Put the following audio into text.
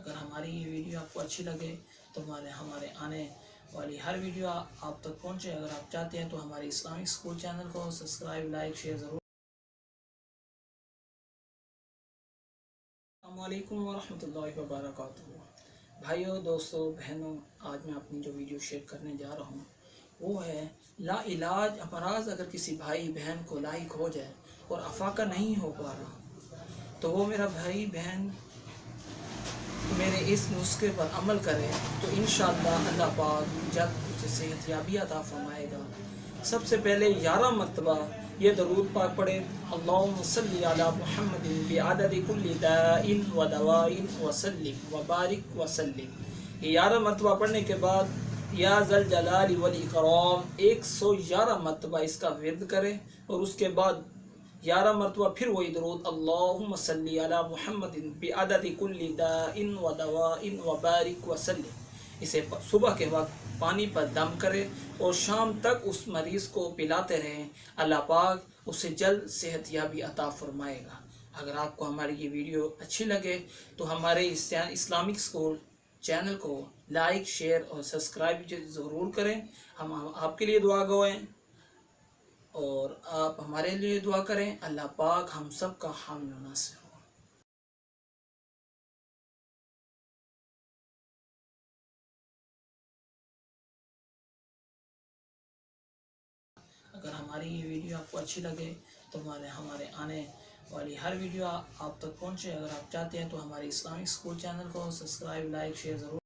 اگر ہماری یہ ویڈیو آپ کو اچھی لگے تو ہمارے آنے والی ہر ویڈیو آپ تک پہنچے. اگر آپ چاہتے ہیں تو ہمارے اسلامک اسکول چینل کو سبسکرائب، لائک، شیئر ضرور. السلام علیکم ورحمۃ اللہ وبرکاتہ. بھائیوں، دوستوں، بہنوں، آج میں اپنی جو ویڈیو شیئر کرنے جا رہا ہوں وہ ہے لا علاج امراض. اگر کسی بھائی بہن کو لاحق ہو جائے اور افاقہ نہیں ہو پا رہا تو وہ میرا بھائی بہن میرے اس نسخے پر عمل کرے تو انشاءاللہ اللہ پاک جلد اسے صحت یابی عطا فرمائے گا. سب سے پہلے 11 مرتبہ یہ درود پاک پڑھے، اللہم صلی علی محمد بعدد کل داء و دواء وسلم وبارک وسلم. یہ 11 مرتبہ پڑھنے کے بعد یا ذل جلال والاکرام 111 مرتبہ اس کا ورد کرے، اور اس کے بعد 11 مرتبہ پھر وہی درود اللہم صلی علی محمد بعدد کل داء و دواء وبارک وسلم. اسے صبح کے وقت پانی پر دم کرے اور شام تک اس مریض کو پلاتے رہیں. اللہ پاک اسے جلد صحت یابی عطا فرمائے گا. اگر آپ کو ہماری یہ ویڈیو اچھی لگے تو ہمارے اسلامک اسکول چینل کو لائک، شیئر اور سبسکرائب ضرور کریں. ہم آپ کے لیے دعا گو ہیں اور آپ ہمارے لیے دعا کریں. اللہ پاک ہم سب کا حامی و ناصر ہو. اگر ہماری یہ ویڈیو آپ کو اچھی لگے تو ہمارے آنے والی ہر ویڈیو آپ تک پہنچے. اگر آپ چاہتے ہیں تو ہمارے اسلامک اسکول چینل کو سبسکرائب، لائک، شیئر ضرور